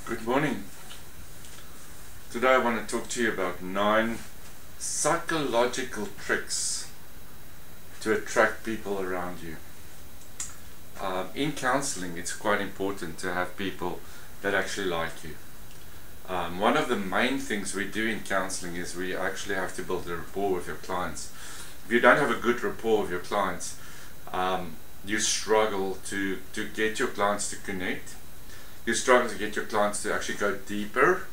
Good morning. Today I want to talk to you about 9 psychological tricks to attract people around you. In counseling, it's quite important to have people that actually like you. One of the main things we do in counseling is we actually have to build a rapport with your clients. If you don't have a good rapport with your clients, you struggle to get your clients to connect. You struggle to get your clients to actually go deeper.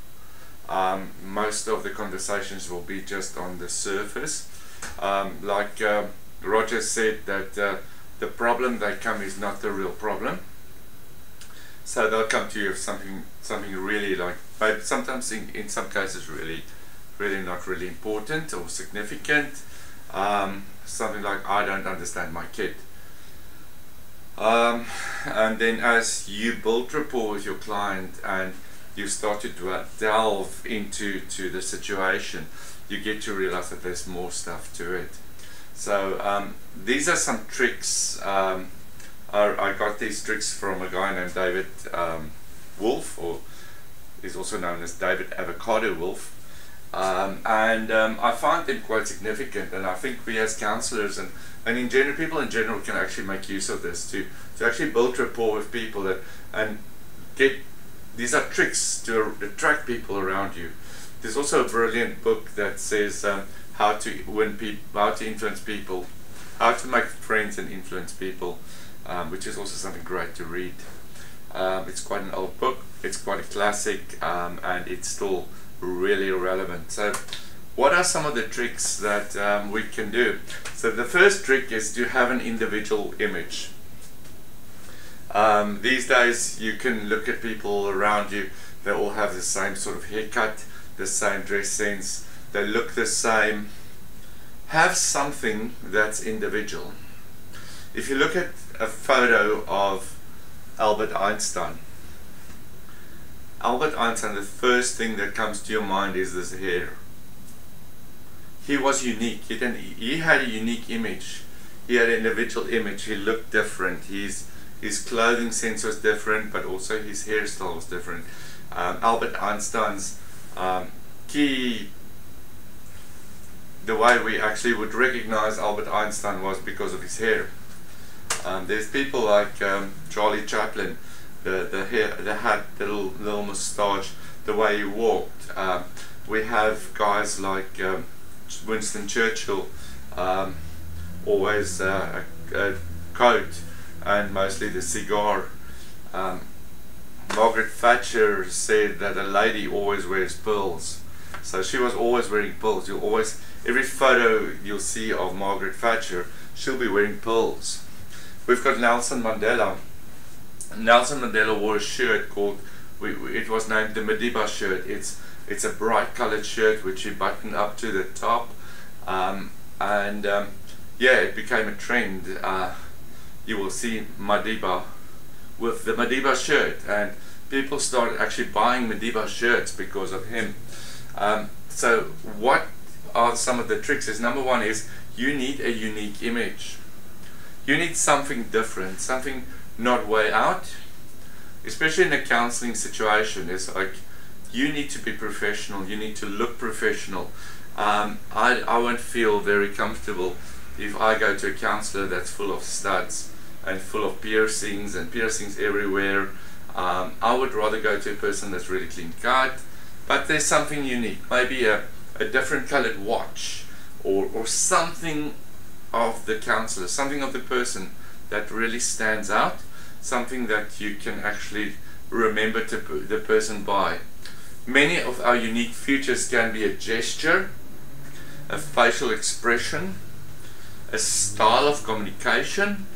Most of the conversations will be just on the surface. Roger said that the problem they come is not the real problem. So they'll come to you with something really maybe sometimes in some cases really not really important or significant. Something like, I don't understand my kid. And then as you build rapport with your client and you start to delve into the situation, you get to realize that there's more stuff to it. So these are some tricks. I got these tricks from a guy named David Wolf, or he's also known as David Avocado Wolf. I find them quite significant, and I think we as counselors and in general, people in general can actually make use of this to actually build rapport with people and get, these are tricks to attract people around you. There's also a brilliant book that says how to win people, how to influence people, how to make friends and influence people, which is also something great to read. It's quite an old book, it's quite a classic, and it's still really relevant. So what are some of the tricks that we can do? So the first trick is to have an individual image. These days you can look at people around you, they all have the same sort of haircut, the same dress sense, they look the same. Have something that's individual. If you look at a photo of Albert Einstein, the first thing that comes to your mind is this hair. He was unique. He had a unique image. He had an individual image. He looked different. His clothing sense was different, but also his hairstyle was different. Albert Einstein's the way we actually would recognize Albert Einstein was because of his hair. There's people like Charlie Chaplin, the hair, the hat, the little moustache, the way he walked. We have guys like Winston Churchill, always a coat and mostly the cigar. Margaret Thatcher said that a lady always wears pearls, so she was always wearing pearls. Every photo you'll see of Margaret Thatcher, she'll be wearing pearls. We've got Nelson Mandela. Nelson Mandela wore a shirt called, it was named the Madiba shirt. It's a bright colored shirt which he buttoned up to the top, yeah, it became a trend. You will see Madiba with the Madiba shirt, and people started actually buying Madiba shirts because of him. So what are some of the tricks? Is number one is you need a unique image. You need something different, something not way out, especially in a counseling situation. It's like you need to be professional, you need to look professional. I won't feel very comfortable if I go to a counselor that's full of studs and full of piercings and piercings everywhere. I would rather go to a person that's really clean cut, but there's something unique, maybe a different colored watch, or something of the counselor, something of the person that really stands out, something that you can actually remember the person by. Many of our unique features can be a gesture, a facial expression, a style of communication,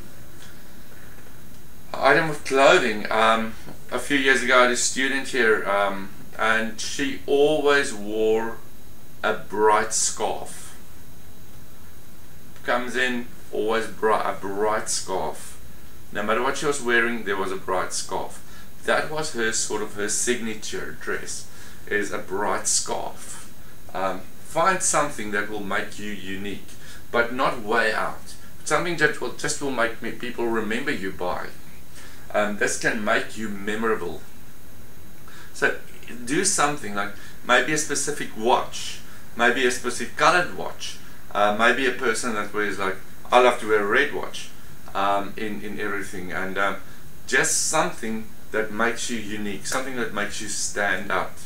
item of clothing. A few years ago I had a student here, and she always wore a bright scarf. Comes in, always a bright scarf. No matter what she was wearing, there was a bright scarf. That was her sort of her signature dress, is a bright scarf. Find something that will make you unique, but not way out. Something that will make people remember you by. This can make you memorable. So do something like maybe a specific watch, maybe a specific colored watch, maybe a person that wears like, I love to wear a red watch in everything, and just something that makes you unique, something that makes you stand out.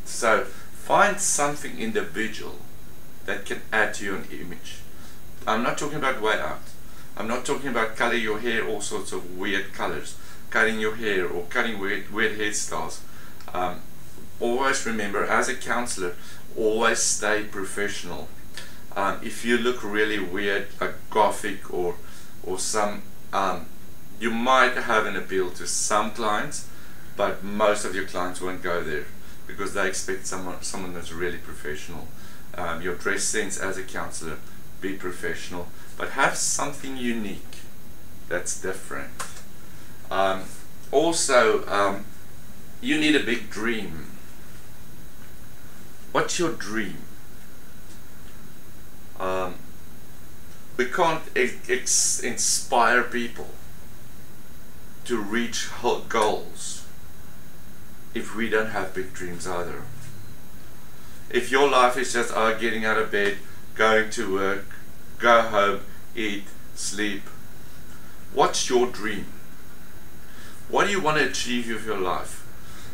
So find something individual that can add to your image. I'm not talking about way out. I'm not talking about cutting your hair all sorts of weird colors, cutting your hair or cutting weird hairstyles. Always remember, as a counselor, always stay professional. If you look really weird, like gothic or some, you might have an appeal to some clients, but most of your clients won't go there because they expect someone that's really professional. Your dress sense as a counselor, be professional, but have something unique that's different. Also, you need a big dream. What's your dream? We can't inspire people to reach goals if we don't have big dreams either. If your life is just getting out of bed, going to work, go home, eat, sleep, what's your dream? What do you want to achieve with your life?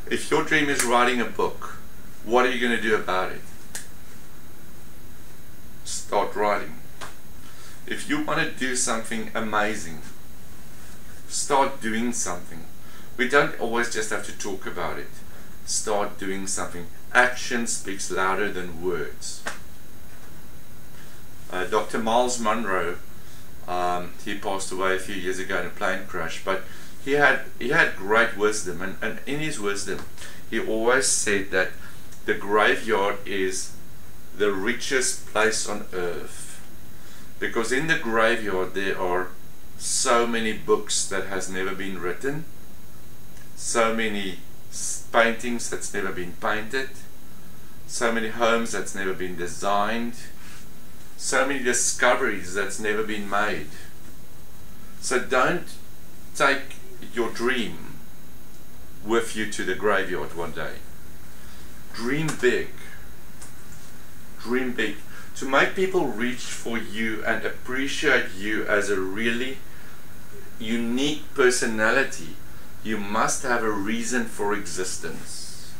If your dream is writing a book, what are you going to do about it? Start writing. If you want to do something amazing, start doing something. We don't always just have to talk about it. Start doing something. Action speaks louder than words. Dr. Miles Monroe, he passed away a few years ago in a plane crash, but he had great wisdom, and in his wisdom he always said that the graveyard is the richest place on earth, because in the graveyard there are so many books that has never been written, so many paintings that's never been painted, so many homes that's never been designed, so many discoveries that's never been made. So don't take your dream with you to the graveyard one day. Dream big. Dream big. To make people reach for you and appreciate you as a really unique personality, you must have a reason for existence.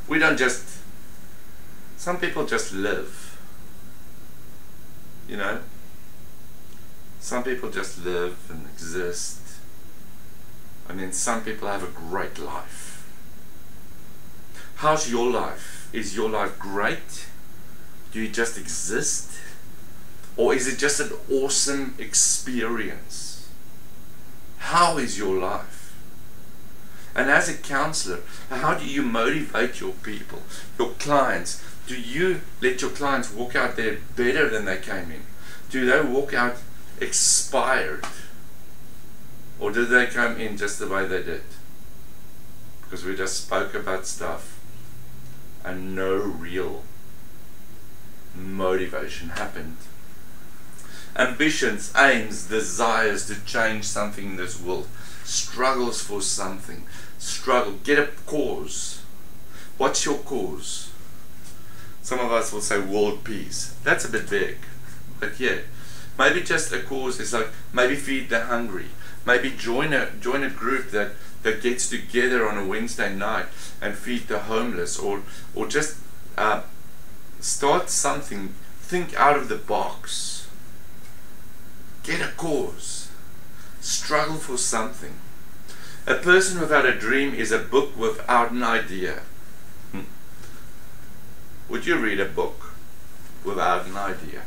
We don't just, some people just live, you know. Some people just live and exist, and then some people have a great life. How's your life? Is your life great? Do you just exist? Or is it just an awesome experience? How is your life? And as a counselor, how do you motivate your people, your clients? Do you let your clients walk out there better than they came in? Do they walk out expired? Or do they come in just the way they did? Because we just spoke about stuff and no real motivation happened. Ambitions, aims, desires to change something in this world, struggles for something, struggle, get a cause. What's your cause? Some of us will say world peace. That's a bit big, but yeah, maybe just a cause is like, maybe feed the hungry, maybe join a group that gets together on a Wednesday night and feed the homeless, or just start something. Think out of the box. Get a cause. Struggle for something. A person without a dream is a book without an idea. Would you read a book without an idea?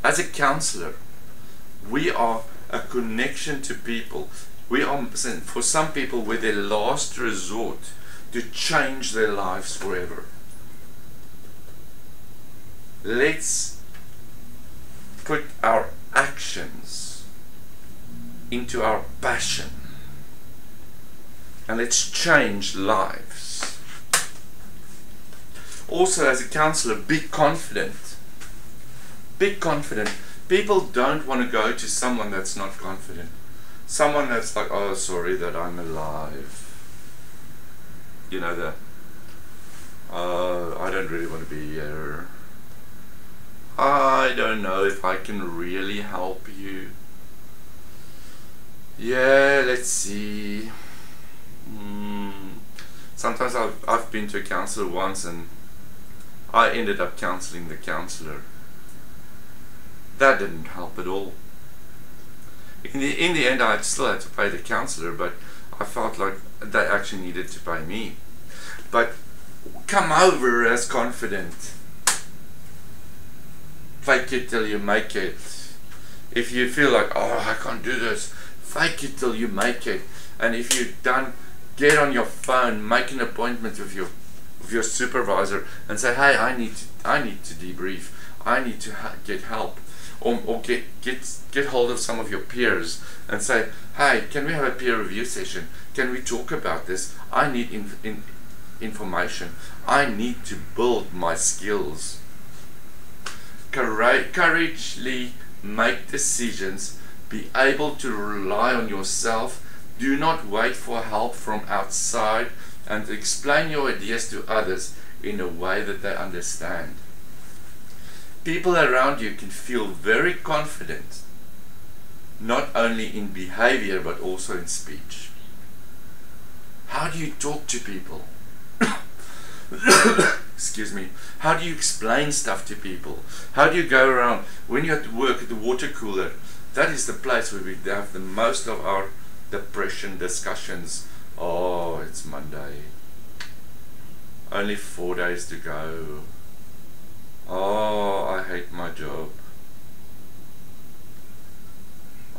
As a counselor, we are a connection to people. We are, for some people, we're their last resort to change their lives forever. Let's put our actions into our passion, and let's change lives. Also, as a counselor, be confident. Be confident. People don't want to go to someone that's not confident. someone that's like, oh, sorry that I'm alive. You know, I don't really want to be here. I don't know if I can really help you. Yeah, let's see. Sometimes I've been to a counselor once and I ended up counseling the counselor. That didn't help at all. In the end, I still had to pay the counselor, but I felt like they actually needed to pay me. But come over as confident. Fake it till you make it. If you feel like, oh, I can't do this, fake it till you make it. And if you're done, get on your phone, make an appointment with your supervisor and say, hey, I need to debrief. I need to get help. Or get hold of some of your peers and say, hey, can we have a peer review session? Can we talk about this? I need information. I need to build my skills. Courageously make decisions. Be able to rely on yourself. Do not wait for help from outside, and explain your ideas to others in a way that they understand. People around you can feel very confident, not only in behavior but also in speech. How do you talk to people? Excuse me. How do you explain stuff to people? How do you go around when you have to work at the water cooler? That is the place where we have the most of our depression discussions. Oh, it's Monday. Only 4 days to go. Oh, I hate my job.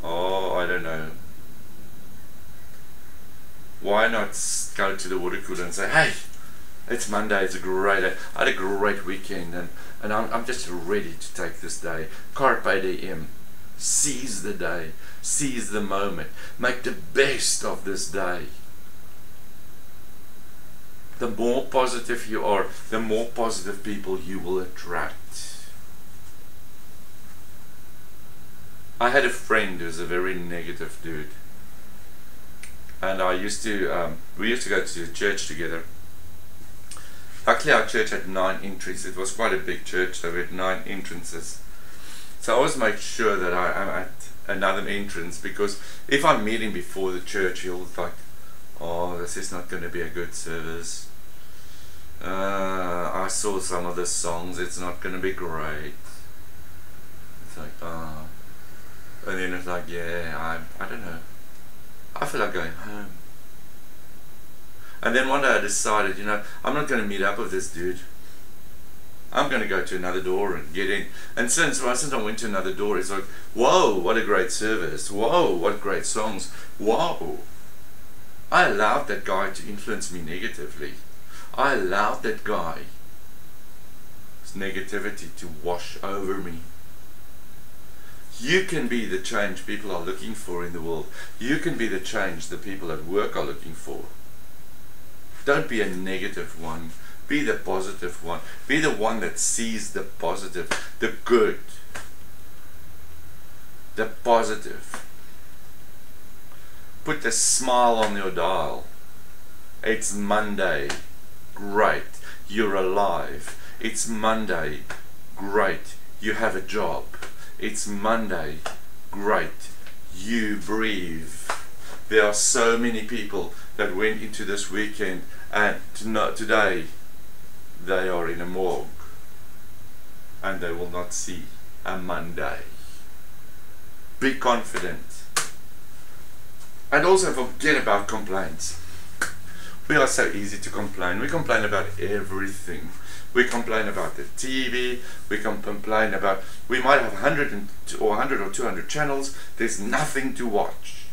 Oh, I don't know. Why not go to the water cooler and say, hey, it's Monday, it's a great day. I had a great weekend and I'm just ready to take this day. Carpe diem. Seize the day. Seize the moment. Make the best of this day. The more positive you are, the more positive people you will attract. I had a friend who's a very negative dude. And we used to go to church together. Luckily our church had 9 entries. It was quite a big church, so we had 9 entrances. So I always make sure that I'm at another entrance, because if I meet him before the church, he'll like, oh, this is not going to be a good service. I saw some of the songs, it's not going to be great. It's like, oh. And then it's like, yeah, I don't know. I feel like going home. And then one day I decided, you know, I'm not going to meet up with this dude. I'm going to go to another door and get in. And since I went to another door, it's like, whoa, what a great service. Whoa, what great songs. Whoa. I allowed that guy to influence me negatively. I allowed that guy's negativity to wash over me. You can be the change people are looking for in the world. You can be the change the people at work are looking for. Don't be a negative one. Be the positive one. Be the one that sees the positive, the good, the positive. Put a smile on your dial. It's Monday. Great. You're alive. It's Monday. Great. You have a job. It's Monday. Great. You breathe. There are so many people that went into this weekend and today they are in a morgue and they will not see a Monday. Be confident. And also forget about complaints. We are so easy to complain. We complain about everything. We complain about the TV. We can complain about, we might have 100 or 200 channels. There's nothing to watch.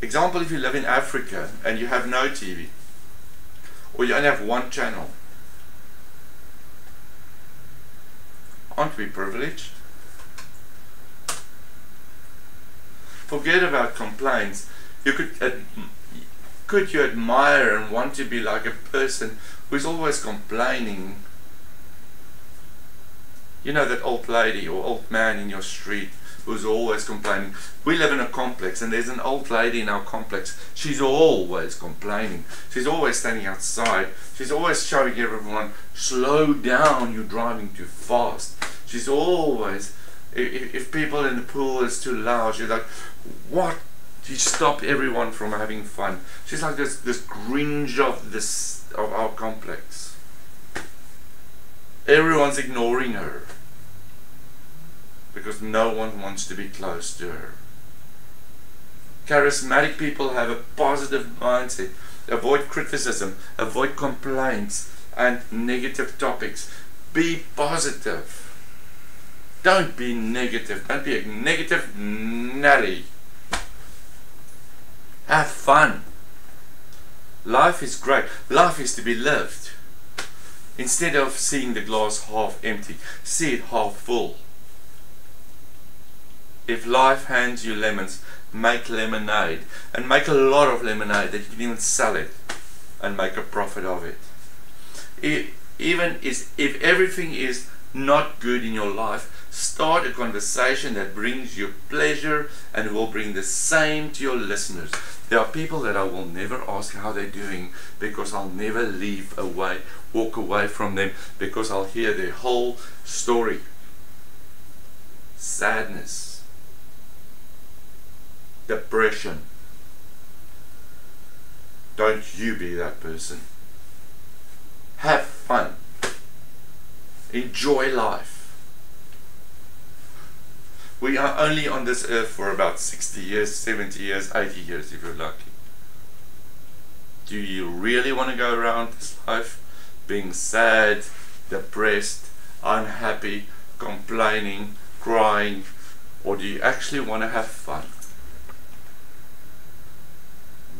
Example, if you live in Africa and you have no TV, or you only have 1 channel, aren't we privileged? Forget about complaints. You could you admire and want to be like a person who's always complaining? You know, that old lady or old man in your street who's always complaining. We live in a complex, and there's an old lady in our complex. She's always complaining. She's always standing outside. She's always showing everyone, slow down, you're driving too fast. She's always, if people in the pool is too loud, she's like, what? She stopped everyone from having fun. She's like this Grinch of our complex. Everyone's ignoring her because no one wants to be close to her. Charismatic people have a positive mindset. Avoid criticism, avoid complaints and negative topics. Be positive. Don't be negative. Don't be a negative Nelly. Have fun. Life is great. Life is to be lived. Instead of seeing the glass half empty, see it half full. If life hands you lemons, make lemonade, and make a lot of lemonade that you can even sell it and make a profit of it. If everything is not good in your life, start a conversation that brings you pleasure and will bring the same to your listeners. There are people that I will never ask how they're doing because I'll never walk away from them, because I'll hear their whole story. Sadness, depression. Don't you be that person. Have fun. Enjoy life. We are only on this earth for about 60 years, 70 years, 80 years if you're lucky. Do you really want to go around this life being sad, depressed, unhappy, complaining, crying, or do you actually want to have fun?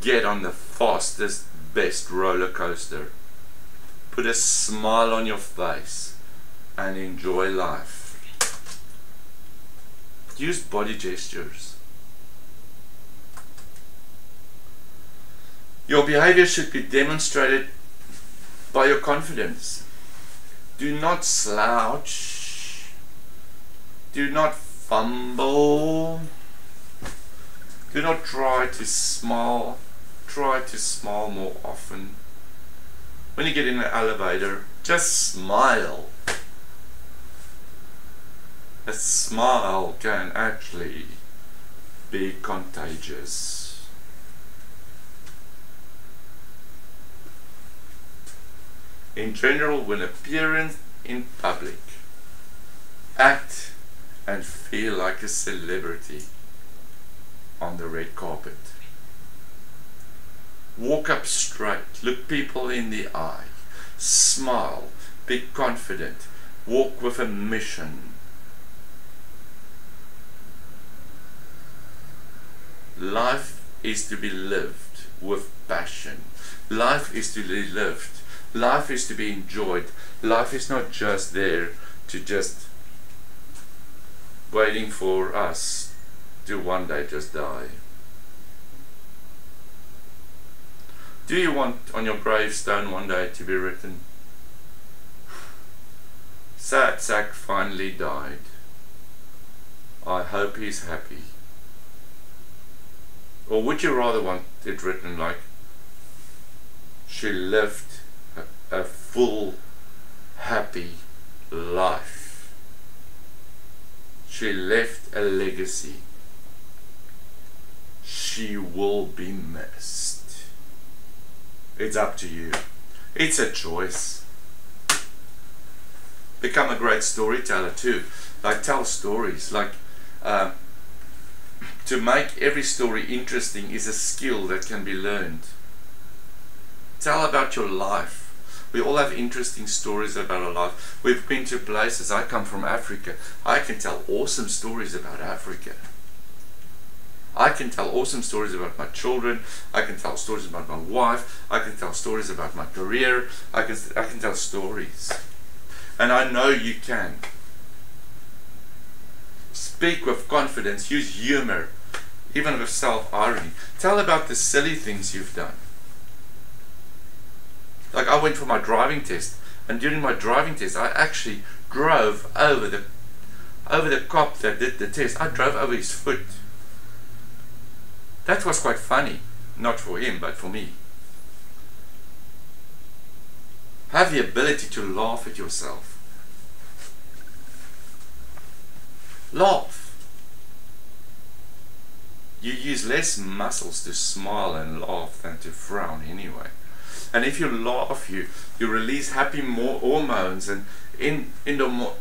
Get on the fastest, best roller coaster. Put a smile on your face and enjoy life. Use body gestures. Your behavior should be demonstrated by your confidence. Do not slouch. Do not fumble. Do not try to smile. Try to smile more often. When you get in an elevator, just smile. A smile can actually be contagious. In general, when appearing in public, act and feel like a celebrity on the red carpet. Walk up straight, look people in the eye, smile, be confident, walk with a mission. Life is to be lived with passion. Life is to be lived. Life is to be enjoyed. Life is not just there to just waiting for us to one day just die. Do you want on your gravestone one day to be written, "Sad sack finally died. I hope he's happy"? Or would you rather want it written like, "She lived a full, happy life. She left a legacy. She will be missed"? It's up to you. It's a choice. Become a great storyteller too. Like, tell stories. Like, to make every story interesting is a skill that can be learned. Tell about your life. We all have interesting stories about our life. We've been to places. I come from Africa. I can tell awesome stories about Africa. I can tell awesome stories about my children. I can tell stories about my wife. I can tell stories about my career. I can tell stories. And I know you can. Speak with confidence. Use humor. Even with self-irony. Tell about the silly things you've done. Like, I went for my driving test, and during my driving test I actually drove over over the cop that did the test. I drove over his foot. That was quite funny. Not for him, but for me. Have the ability to laugh at yourself. Laugh. You use less muscles to smile and laugh than to frown anyway. And if you laugh, you release happy hormones and endorphins,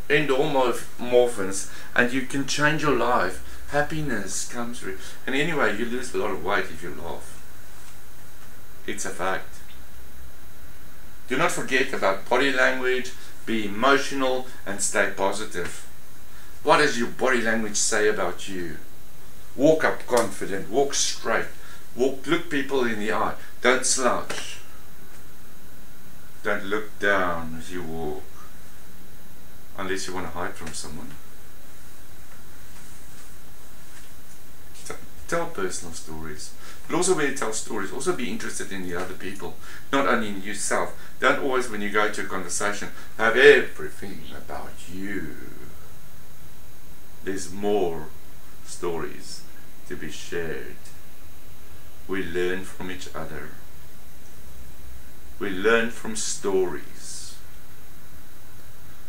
and you can change your life. Happiness comes through. And anyway, you lose a lot of weight if you laugh. It's a fact. Do not forget about body language, be emotional, and stay positive. What does your body language say about you? Walk up confident, walk straight, look people in the eye, don't slouch. Don't look down as you walk, unless you want to hide from someone. Tell personal stories. But also when you tell stories, also be interested in the other people, not only in yourself. Don't always, when you go to a conversation, have everything about you. There's more stories to be shared. We learn from each other. We learn from stories.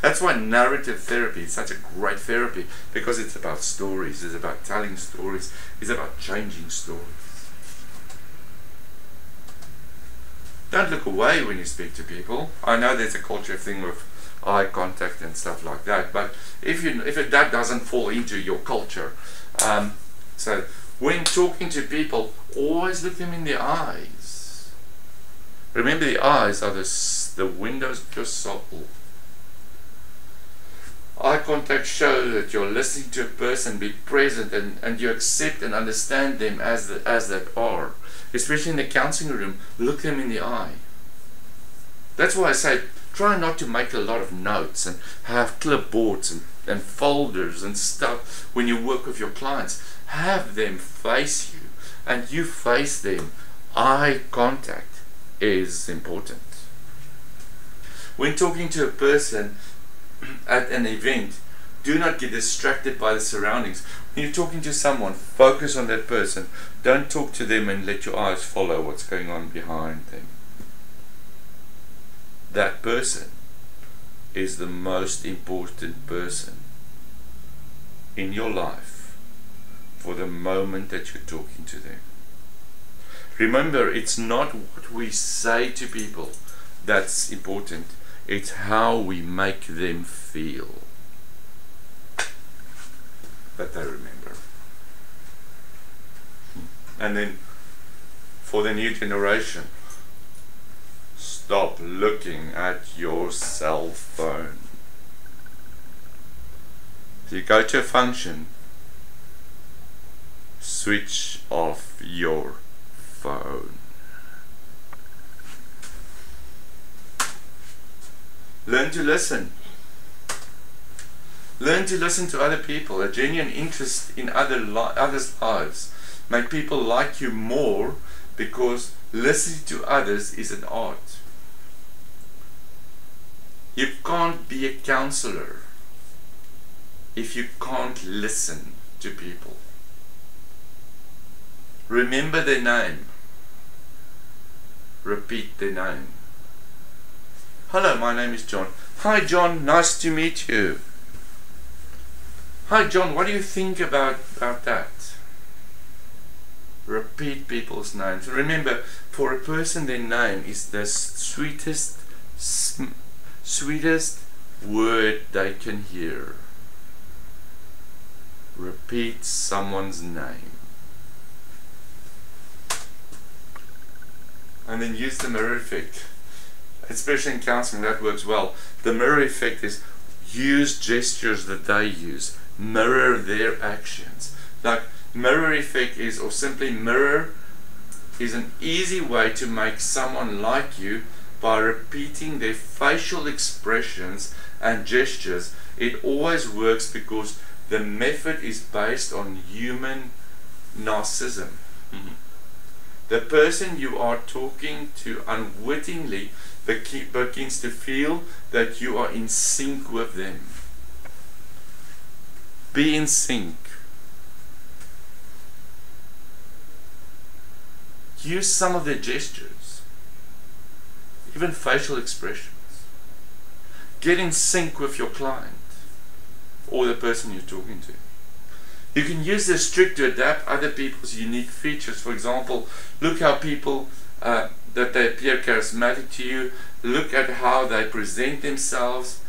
That's why narrative therapy is such a great therapy, because it's about stories, it's about telling stories, it's about changing stories. Don't look away when you speak to people. I know there's a culture thing with eye contact and stuff like that, but if that doesn't fall into your culture, so when talking to people, always look them in the eyes. Remember, the eyes are the windows of your soul. Eye contact shows that you're listening to a person, be present, and you accept and understand them as they are. Especially in the counseling room, look them in the eye. That's why I say, try not to make a lot of notes and have clipboards and folders and stuff when you work with your clients. Have them face you, and you face them. Eye contact is important. When talking to a person at an event, do not get distracted by the surroundings. When you're talking to someone, focus on that person. Don't talk to them and let your eyes follow what's going on behind them. That person is the most important person in your life for the moment that you're talking to them. Remember, it's not what we say to people that's important, it's how we make them feel that they remember. And then for the new generation, stop looking at your cell phone. If you go to a function, switch off your phone. Learn to listen. Learn to listen to other people. A genuine interest in others' lives make people like you more, because listening to others is an art. You can't be a counselor if you can't listen to people. Remember their name. Repeat their name. Hello, my name is John. Hi John, nice to meet you. Hi John, what do you think about that? Repeat people's names. Remember, for a person, their name is the sweetest word they can hear. Repeat someone's name. And then use the mirror effect. Especially in counseling, that works well. The mirror effect is use gestures that they use. Mirror their actions. Like mirror effect is, or simply mirror, is an easy way to make someone like you by repeating their facial expressions and gestures. It always works because the method is based on human narcissism. The person you are talking to unwittingly begins to feel that you are in sync with them. Be in sync. Use some of their gestures, even facial expressions. Get in sync with your client or the person you're talking to. You can use this trick to adapt other people's unique features. For example, look how people that they appear charismatic to you, look at how they present themselves,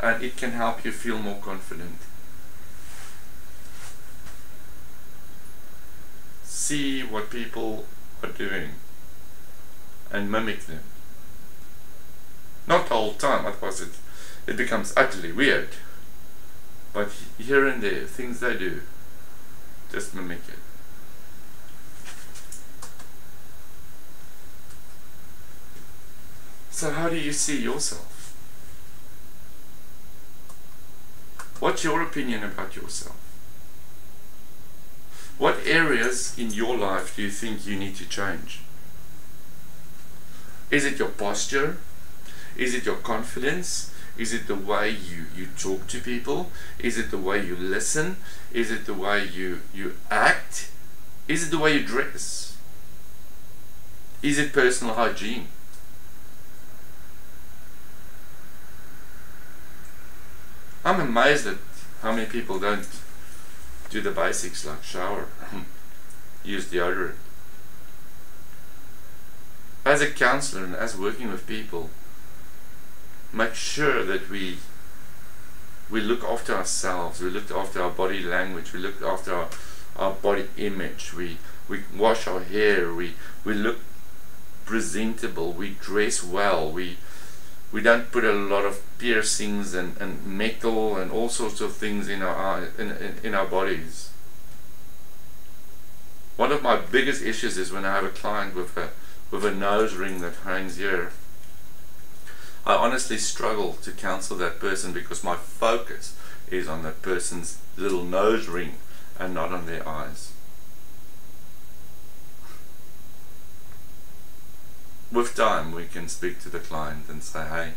and it can help you feel more confident. See what people are doing and mimic them. Not the whole time, otherwise it becomes utterly weird. But here and there, things they do, just mimic it. So how do you see yourself? What's your opinion about yourself? What areas in your life do you think you need to change? Is it your posture? Is it your confidence? Is it the way you talk to people? Is it the way you listen? Is it the way you act? Is it the way you dress? Is it personal hygiene? I'm amazed at how many people don't do the basics like shower, use deodorant. As a counselor and as working with people, make sure that we look after ourselves, we look after our body language, we look after our body image, we wash our hair, we look presentable, we dress well, we don't put a lot of piercings and metal and all sorts of things in our bodies. One of my biggest issues is when I have a client with a nose ring that hangs here. I honestly struggle to counsel that person because my focus is on that person's little nose ring and not on their eyes. With time, we can speak to the client and say, hey,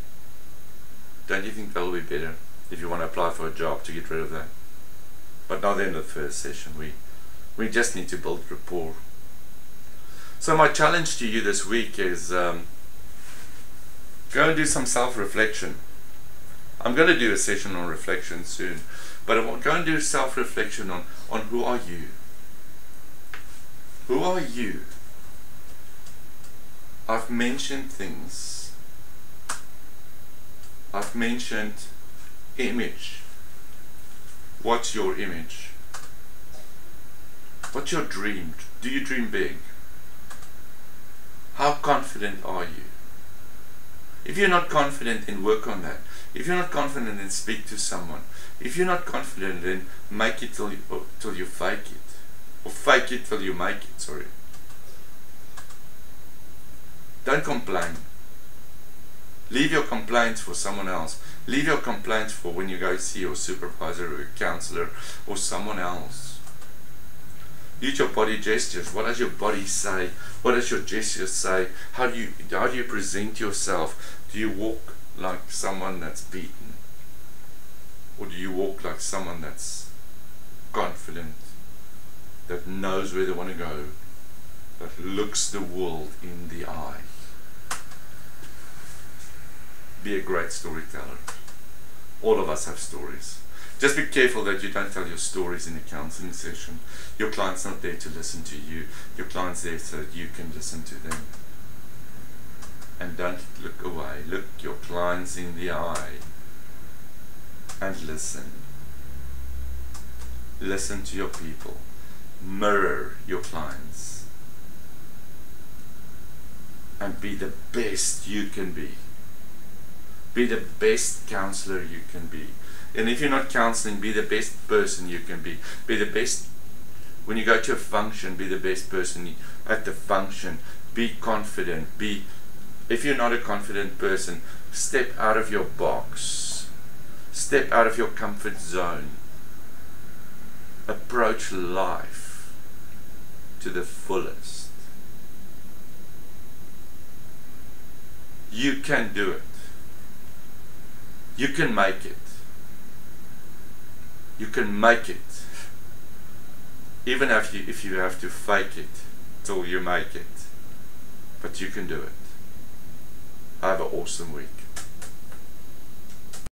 don't you think that'll be better if you want to apply for a job to get rid of that? But not in the first session. We just need to build rapport. So my challenge to you this week is go and do some self-reflection. I'm going to do a session on reflection soon, but I want to go and do self-reflection on who are you? Who are you? I've mentioned things. I've mentioned image. What's your image? What's your dream? Do you dream big? How confident are you? If you're not confident, then work on that. If you're not confident, then speak to someone. If you're not confident, then make it till you fake it. Or fake it till you make it, sorry. Don't complain. Leave your complaints for someone else. Leave your complaints for when you go see your supervisor or your counselor or someone else. Use your body gestures. What does your body say? What does your gestures say? How do you present yourself? Do you walk like someone that's beaten? Or do you walk like someone that's confident, that knows where they want to go, that looks the world in the eye? Be a great storyteller. All of us have stories. Just be careful that you don't tell your stories in a counseling session. Your client's not there to listen to you. Your client's there so that you can listen to them. And don't look away. Look your clients in the eye and listen. Listen to your people. Mirror your clients. And be the best you can be. Be the best counselor you can be. And if you're not counseling, be the best person you can be. Be the best, when you go to a function, be the best person at the function. Be confident. If you're not a confident person, step out of your box. Step out of your comfort zone. Approach life to the fullest. You can do it. You can make it. You can make it. Even if you have to fake it till you make it. But you can do it. Have an awesome week.